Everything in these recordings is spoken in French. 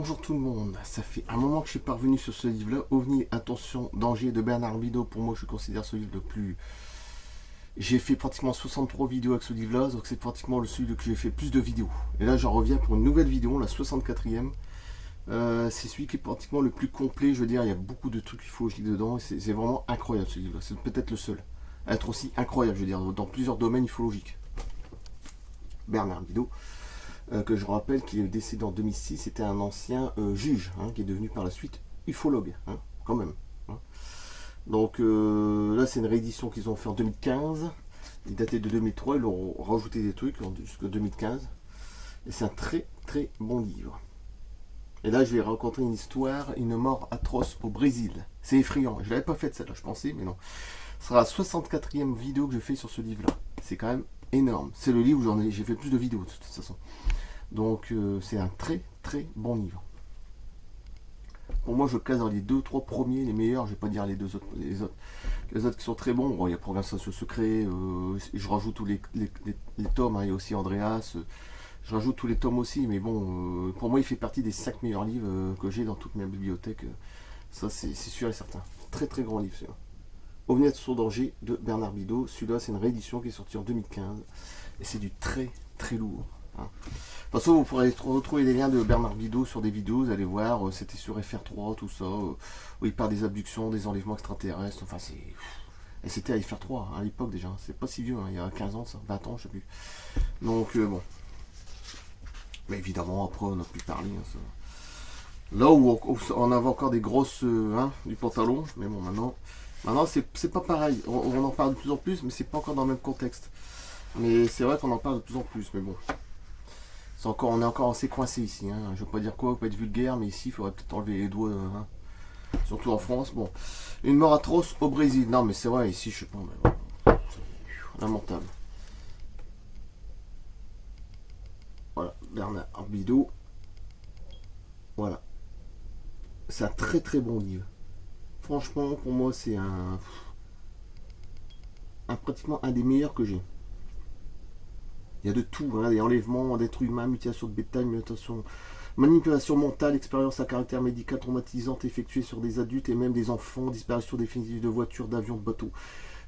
Bonjour tout le monde, ça fait un moment que je suis parvenu sur ce livre-là, OVNI, Attention, Danger de Bernard Bideau. Pour moi, je considère ce livre le plus... J'ai fait pratiquement 63 vidéos avec ce livre-là, donc c'est pratiquement celui que j'ai fait plus de vidéos. Et là, j'en reviens pour une nouvelle vidéo, la 64e. C'est celui qui est pratiquement le plus complet, je veux dire, il y a beaucoup de trucs qu'il faut lire dedans, et c'est vraiment incroyable ce livre-là. C'est peut-être le seul à être aussi incroyable, je veux dire, dans plusieurs domaines ufologiques. Bernard Bideau. Que je rappelle qu'il est décédé en 2006, c'était un ancien juge, qui est devenu par la suite ufologue, quand même. Donc là, c'est une réédition qu'ils ont fait en 2015. Il datait de 2003, ils ont rajouté des trucs jusqu'en 2015. Et c'est un très très bon livre. Et là, je vais raconter une histoire, une mort atroce au Brésil. C'est effrayant. Je ne l'avais pas faite celle-là, je pensais, mais non. Ce sera la 64e vidéo que je fais sur ce livre-là. C'est quand même énorme. C'est le livre où j'ai fait plus de vidéos de toute façon. Donc c'est un très très bon livre. Pour moi, je le classe dans les 2-3 premiers, les meilleurs. Je vais pas dire les deux autres, les autres qui sont très bons. Bon, il y a Programmation Secret. Je rajoute tous les tomes. Il y a aussi Andreas. Je rajoute tous les tomes aussi. Mais bon, pour moi, il fait partie des 5 meilleurs livres que j'ai dans toute ma bibliothèque. Ça, c'est sûr et certain. Très très grand livre, celui-là. OVNI sur danger de Bernard Bideau. Celui-là, c'est une réédition qui est sortie en 2015. Et c'est du très très lourd. De toute façon, vous pourrez retrouver les liens de Bernard Bideau sur des vidéos, vous allez voir, c'était sur FR3, tout ça, où il parle des abductions, des enlèvements extraterrestres, enfin c'est... Et c'était à FR3, à l'époque déjà, c'est pas si vieux, il y a 15 ans, ça, 20 ans, je sais plus. Donc, bon. Mais évidemment, après, on a pu parler. Ça. Là où on avait encore des grosses... du pantalon, mais bon, maintenant c'est pas pareil. On en parle de plus en plus, mais c'est pas encore dans le même contexte. Mais c'est vrai qu'on en parle de plus en plus, mais bon. On est encore assez coincé ici. Je veux pas dire quoi, pas être vulgaire, mais ici, il faudrait peut-être enlever les doigts. Surtout en France. Bon. Une mort atroce au Brésil. Non, mais c'est vrai, ici, je sais pas. Mais bon. Lamentable. Voilà, Bernard Bideau. Voilà. C'est un très très bon livre. Franchement, pour moi, c'est pratiquement un des meilleurs que j'ai. Il y a de tout, des enlèvements d'êtres humains, mutilation de bétail, manipulation mentale, expérience à caractère médical traumatisante effectuée sur des adultes et même des enfants, disparition définitive de voitures, d'avions, de bateaux.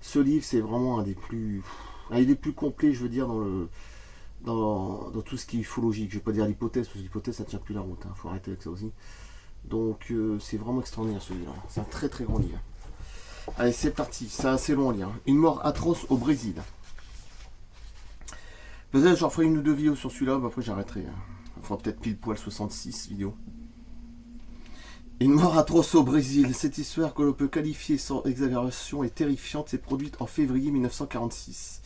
Ce livre, c'est vraiment un des plus complets, je veux dire, dans tout ce qui est ufologique. Je ne vais pas dire l'hypothèse, parce que l'hypothèse, ça ne tient plus la route. Il faut arrêter avec ça aussi. Donc, c'est vraiment extraordinaire, ce livre. C'est un très très grand livre. Allez, c'est parti. C'est assez long à lire. Une mort atroce au Brésil. Peut-être j'en ferai une ou deux vidéos sur celui-là, mais après j'arrêterai. Il faudra peut-être pile poil 66 vidéos. Une mort atroce au Brésil. Cette histoire que l'on peut qualifier sans exagération et terrifiante s'est produite en février 1946.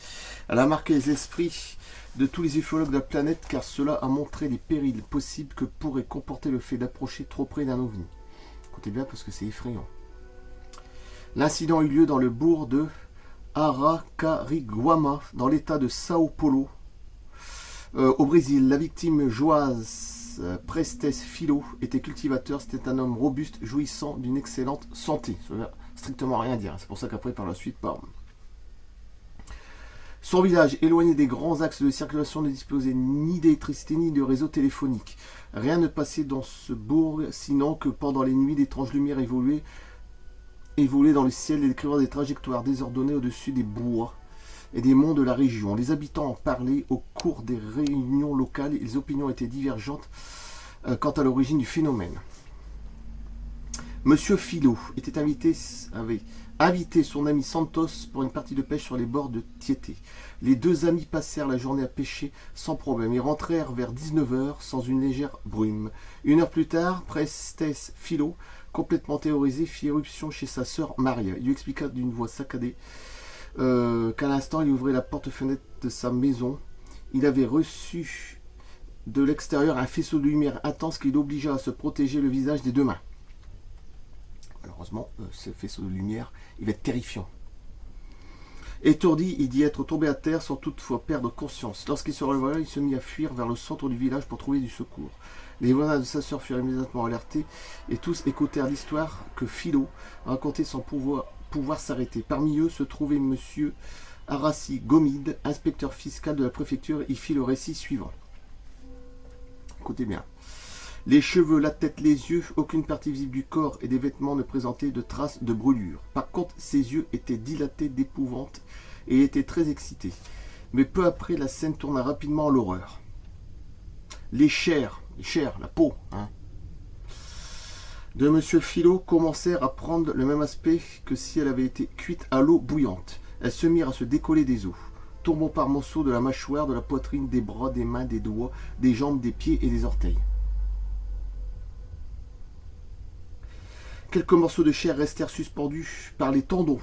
Elle a marqué les esprits de tous les ufologues de la planète car cela a montré les périls possibles que pourrait comporter le fait d'approcher trop près d'un ovni. Écoutez bien parce que c'est effrayant. L'incident eut lieu dans le bourg de Aracariguama, dans l'état de Sao Paulo, au Brésil. La victime, Joás Prestes Filho, était cultivateur. C'était un homme robuste, jouissant d'une excellente santé. Ça veut strictement rien dire. C'est pour ça qu'après, par la suite, son village, éloigné des grands axes de circulation, ne disposait ni d'électricité ni de réseau téléphonique. Rien ne passait dans ce bourg, sinon que pendant les nuits, d'étranges lumières évoluaient dans le ciel et décrivant des trajectoires désordonnées au-dessus des bois et des monts de la région. Les habitants en parlaient au cours des réunions locales et les opinions étaient divergentes quant à l'origine du phénomène. Monsieur Filho avait invité son ami Santos pour une partie de pêche sur les bords de Tietê. Les deux amis passèrent la journée à pêcher sans problème et rentrèrent vers 19h sans une légère brume. Une heure plus tard, Prestes Filho, complètement terrorisé, fit éruption chez sa sœur Maria. Il lui expliqua d'une voix saccadée qu'à l'instant il ouvrait la porte-fenêtre de sa maison. Il avait reçu de l'extérieur un faisceau de lumière intense qui l'obligea à se protéger le visage des deux mains. Malheureusement, ce faisceau de lumière, il va être terrifiant. Étourdi, il dit être tombé à terre sans toutefois perdre conscience. Lorsqu'il se réveilla, il se mit à fuir vers le centre du village pour trouver du secours. Les voisins de sa sœur furent immédiatement alertés et tous écoutèrent l'histoire que Filho racontait sans pouvoir s'arrêter. Parmi eux se trouvait monsieur Arassi Gomide, inspecteur fiscal de la préfecture. Il fit le récit suivant. Écoutez bien. Les cheveux, la tête, les yeux, aucune partie visible du corps et des vêtements ne présentaient de traces de brûlure. Par contre, ses yeux étaient dilatés d'épouvante et étaient très excités. Mais peu après, la scène tourna rapidement à l'horreur. Les chairs, la peau, de Monsieur Philo commencèrent à prendre le même aspect que si elle avait été cuite à l'eau bouillante. Elles se mirent à se décoller des os, tombant par morceaux de la mâchoire, de la poitrine, des bras, des mains, des doigts, des jambes, des pieds et des orteils. Quelques morceaux de chair restèrent suspendus par les tendons.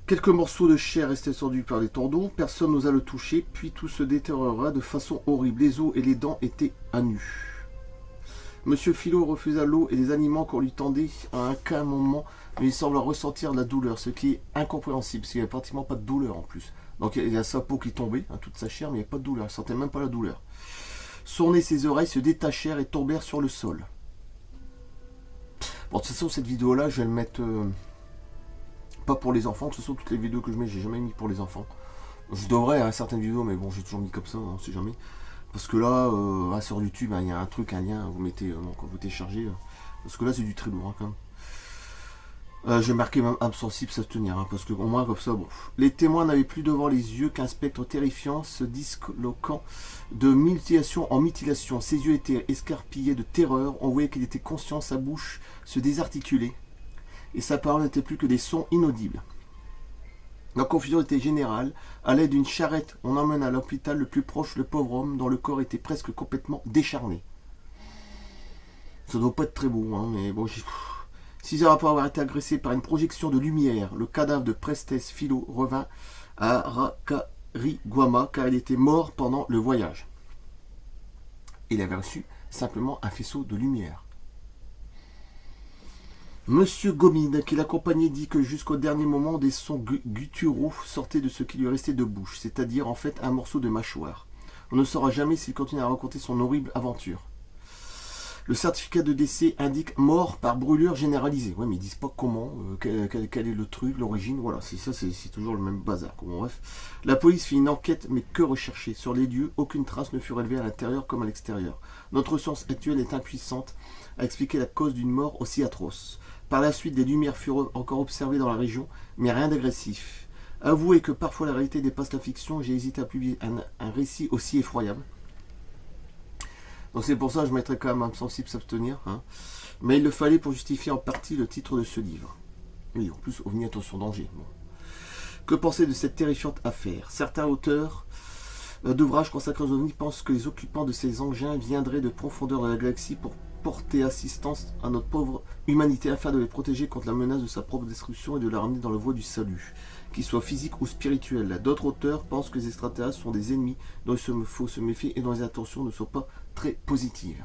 Quelques morceaux de chair restaient suspendus par les tendons. Personne n'osa le toucher, puis tout se détériora de façon horrible. Les os et les dents étaient à nu. Monsieur Philo refusa l'eau et les aliments qu'on lui tendait à un moment, mais il sembla ressentir de la douleur, ce qui est incompréhensible, parce qu'il n'y avait pratiquement pas de douleur en plus. Donc il y a sa peau qui tombait, toute sa chair, mais il n'y avait pas de douleur, il ne sentait même pas la douleur. Son nez et ses oreilles se détachèrent et tombèrent sur le sol. Bon, de toute façon, cette vidéo-là, je vais le mettre... pas pour les enfants, de toute façon, toutes les vidéos que je mets, j'ai jamais mis pour les enfants. Je devrais, certaines vidéos, mais bon, j'ai toujours mis comme ça, on sait jamais. Parce que là, sur YouTube, il y a un truc, un lien, vous mettez, quand vous téléchargez. Parce que là, c'est du très lourd, quand même. Je vais marquer même âme sensible, s'abstenir, parce que au moins comme ça, bon. Les témoins n'avaient plus devant les yeux qu'un spectre terrifiant, se disloquant de mutilation en mutilation. Ses yeux étaient escarpillés de terreur, on voyait qu'il était conscient, sa bouche se désarticulait, et sa parole n'était plus que des sons inaudibles. La confusion était générale. À l'aide d'une charrette, on emmène à l'hôpital le plus proche le pauvre homme dont le corps était presque complètement décharné. Ça doit pas être très beau, mais bon, 6 heures après avoir été agressé par une projection de lumière, le cadavre de Prestes Philo revint à Racariguama car il était mort pendant le voyage. Il avait reçu simplement un faisceau de lumière. Monsieur Gomide, qui l'accompagnait, dit que jusqu'au dernier moment, des sons gutturaux sortaient de ce qui lui restait de bouche, c'est-à-dire en fait un morceau de mâchoire. On ne saura jamais s'il continue à raconter son horrible aventure. Le certificat de décès indique mort par brûlure généralisée. Ouais, mais ils disent pas comment, quel est le truc, l'origine. Voilà, c'est toujours le même bazar. Bon, bref. La police fit une enquête, mais que rechercher. Sur les lieux, aucune trace ne fut relevée à l'intérieur comme à l'extérieur. Notre science actuelle est impuissante à expliquer la cause d'une mort aussi atroce. Par la suite, des lumières furent encore observées dans la région, mais rien d'agressif. Avouez que parfois la réalité dépasse la fiction. J'ai hésité à publier un récit aussi effroyable. Donc c'est pour ça que je mettrais quand même âme sensible s'abstenir. Mais il le fallait pour justifier en partie le titre de ce livre. Oui, en plus, OVNI, attention, danger. Bon. Que penser de cette terrifiante affaire? Certains auteurs d'ouvrages consacrés aux OVNI pensent que les occupants de ces engins viendraient de profondeur de la galaxie pour porter assistance à notre pauvre humanité afin de les protéger contre la menace de sa propre destruction et de la ramener dans la voie du salut, qu'il soit physique ou spirituel. D'autres auteurs pensent que les extraterrestres sont des ennemis dont il faut se méfier et dont les intentions ne sont pas très positives.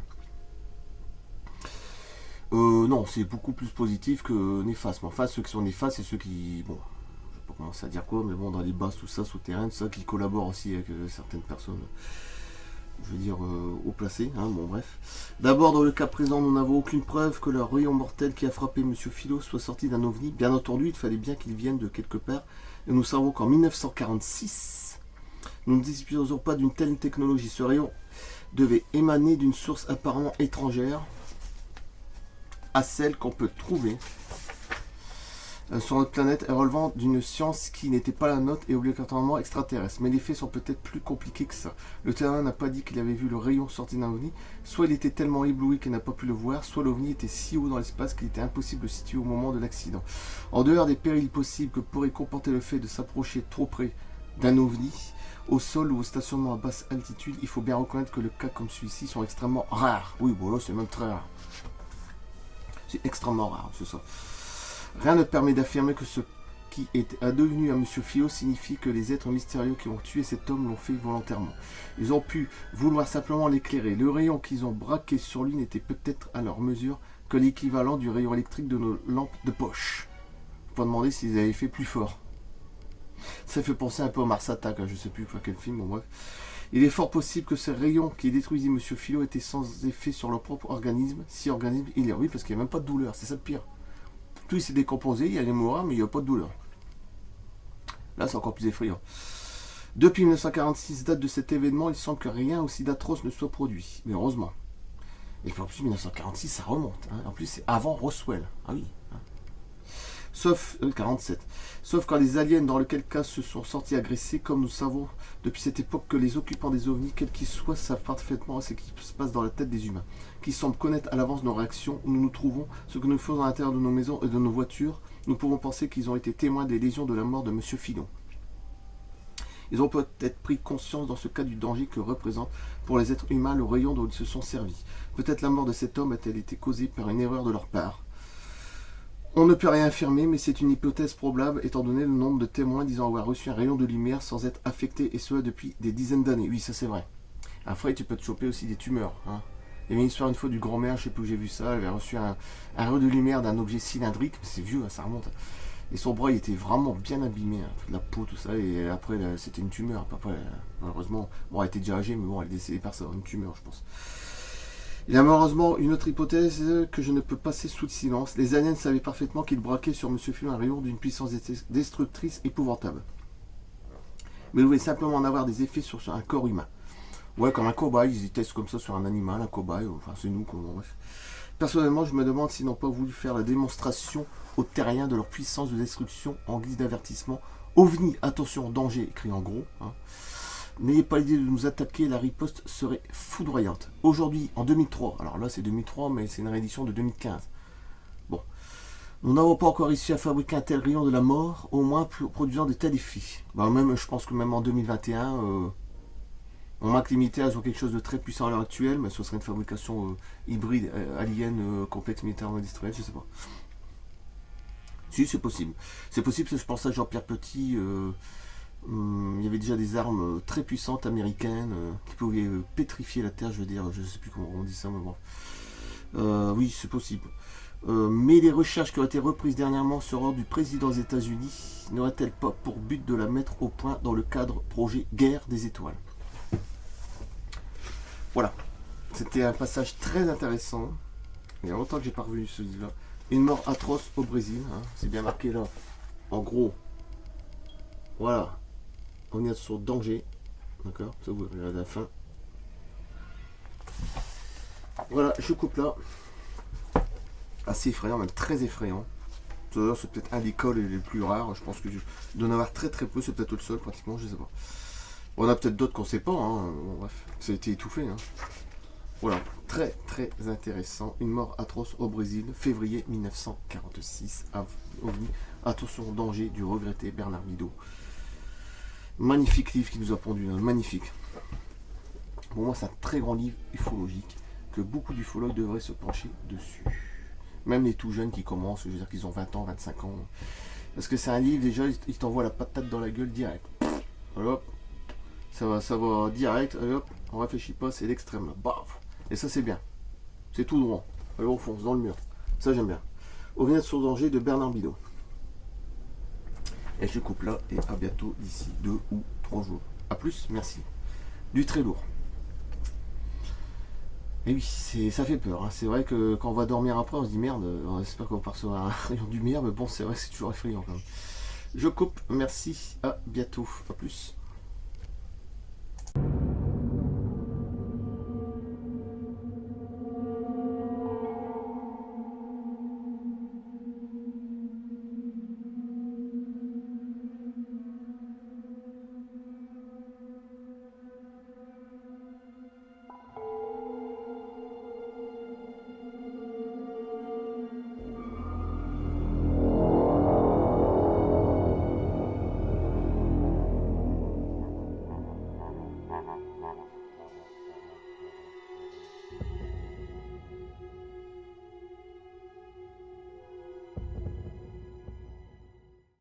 Non, c'est beaucoup plus positif que néfaste. Mais enfin, ceux qui sont néfastes, c'est ceux qui... Bon, je vais pas commencer à dire quoi, mais bon, dans les bases, tout ça, souterrain, tout ça, qui collaborent aussi avec certaines personnes... je veux dire, haut placé, bon bref. D'abord, dans le cas présent, nous n'avons aucune preuve que le rayon mortel qui a frappé M. Philo soit sorti d'un ovni. Bien entendu, il fallait bien qu'il vienne de quelque part. Et nous savons qu'en 1946, nous ne disposons pas d'une telle technologie. Ce rayon devait émaner d'une source apparemment étrangère à celle qu'on peut trouver sur notre planète et relevant d'une science qui n'était pas la nôtre et obligatoirement extraterrestre. Mais les faits sont peut-être plus compliqués que ça. Le témoin n'a pas dit qu'il avait vu le rayon sorti d'un ovni. Soit il était tellement ébloui qu'il n'a pas pu le voir, soit l'ovni était si haut dans l'espace qu'il était impossible de le situer au moment de l'accident. En dehors des périls possibles que pourrait comporter le fait de s'approcher trop près d'un ovni, au sol ou au stationnement à basse altitude, il faut bien reconnaître que les cas comme celui-ci sont extrêmement rares. Oui, bon là c'est même très rare. C'est extrêmement rare, c'est ça. Rien ne permet d'affirmer que ce qui est advenu à M. Philo signifie que les êtres mystérieux qui ont tué cet homme l'ont fait volontairement. Ils ont pu vouloir simplement l'éclairer. Le rayon qu'ils ont braqué sur lui n'était peut-être à leur mesure que l'équivalent du rayon électrique de nos lampes de poche. Faut pas demander s'ils avaient fait plus fort. Ça fait penser un peu à Mars Attack, je sais plus quel film, bon bref. Il est fort possible que ce rayon qui détruisit M. Philo était sans effet sur leur propre organisme, si organisme il est. Oui, parce qu'il n'y a même pas de douleur, c'est ça le pire. Tout il s'est décomposé, il y a les mourir, mais il n'y a pas de douleur. Là, c'est encore plus effrayant. Depuis 1946, date de cet événement, il semble que rien aussi d'atroce ne soit produit. Mais heureusement. Et puis en plus, 1946, ça remonte. Hein. En plus, c'est avant Roswell. Ah oui. Hein. Sauf 47. Sauf quand les aliens, dans lequel cas, se sont sentis agressés, comme nous savons depuis cette époque que les occupants des ovnis, quels qu'ils soient, savent parfaitement ce qui se passe dans la tête des humains, qui semblent connaître à l'avance nos réactions, où nous nous trouvons, ce que nous faisons à l'intérieur de nos maisons et de nos voitures. Nous pouvons penser qu'ils ont été témoins des lésions de la mort de M. Filon. Ils ont peut-être pris conscience dans ce cas du danger que représente pour les êtres humains le rayon dont ils se sont servis. Peut-être la mort de cet homme a-t-elle été causée par une erreur de leur part. On ne peut rien affirmer, mais c'est une hypothèse probable étant donné le nombre de témoins disant avoir reçu un rayon de lumière sans être affectés, et cela depuis des dizaines d'années. Oui, ça c'est vrai. Après, tu peux te choper aussi des tumeurs. Hein. Il y avait une histoire une fois du grand-mère, je sais plus où j'ai vu ça, elle avait reçu un rayon de lumière d'un objet cylindrique, c'est vieux, hein, ça remonte. Et son bras il était vraiment bien abîmé, hein, toute la peau, tout ça, et après c'était une tumeur. Après, malheureusement, bon, elle était déjà âgée, mais bon, elle est décédée par ça, une tumeur, je pense. Il y a malheureusement une autre hypothèse que je ne peux passer sous le silence. Les aliens savaient parfaitement qu'ils braquaient sur M. Filon un rayon d'une puissance destructrice épouvantable. Mais ils voulaient simplement en avoir des effets sur un corps humain. Ouais, comme un cobaye, ils y testent comme ça sur un animal, un cobaye, enfin c'est nous, comme bref. Personnellement, je me demande s'ils n'ont pas voulu faire la démonstration aux terriens de leur puissance de destruction en guise d'avertissement. OVNI, attention, danger, écrit en gros. Hein. N'ayez pas l'idée de nous attaquer, la riposte serait foudroyante. Aujourd'hui, en 2003, alors là c'est 2003, mais c'est une réédition de 2015. Bon, nous n'avons pas encore réussi à fabriquer un tel rayon de la mort, au moins produisant de tels effets. Bah, même, je pense que même en 2021, on manque limité à quelque chose de très puissant à l'heure actuelle, mais ce serait une fabrication hybride, alien, complexe militairement industrielle, je sais pas. Si, c'est possible. C'est possible, parce que je pense à Jean-Pierre Petit. Il y avait déjà des armes très puissantes américaines qui pouvaient pétrifier la Terre, je veux dire, je sais plus comment on dit ça, mais bon. Oui, c'est possible. Mais les recherches qui ont été reprises dernièrement sur ordre du président des États-Unis n'auraient-elles pas pour but de la mettre au point dans le cadre projet Guerre des étoiles? Voilà. C'était un passage très intéressant. Il y a longtemps que j'ai pas revu ce livre-là. Une mort atroce au Brésil. Hein. C'est bien marqué là. En gros. Voilà. On est sur danger. D'accord. Ça vous regardez à la fin. Voilà, je coupe là. Assez effrayant, même très effrayant. D'ailleurs, c'est peut-être un des cols les plus rares. Je pense que je dois en avoir très très peu. C'est peut-être le seul pratiquement, je sais pas. On a peut-être d'autres qu'on sait pas. Hein. Bon, bref, ça a été étouffé. Hein. Voilà, très très intéressant. Une mort atroce au Brésil, février 1946. OVNI. Attention au danger du regretté Bernard Bidot. Magnifique livre qui nous a pondu, hein. Magnifique. Pour moi, c'est un très grand livre ufologique que beaucoup d'ufologues devraient se pencher dessus. Même les tout jeunes qui commencent, je veux dire qu'ils ont 20 ans, 25 ans. Parce que c'est un livre, déjà, il t'envoie la patate dans la gueule direct. Hop, ça va direct, hop, on réfléchit pas, c'est l'extrême là. Baf. Et ça, c'est bien. C'est tout droit. Alors on fonce dans le mur. Ça, j'aime bien. OVNI sur danger de Bernard Bidot. Et je coupe là, et à bientôt d'ici 2 ou 3 jours. A plus, merci. Du très lourd. Et oui, ça fait peur. Hein. C'est vrai que quand on va dormir après, on se dit merde, on espère qu'on va recevoir un rayon de lumière, mais bon, c'est vrai que c'est toujours effrayant quand même. Je coupe, merci, à bientôt, à plus.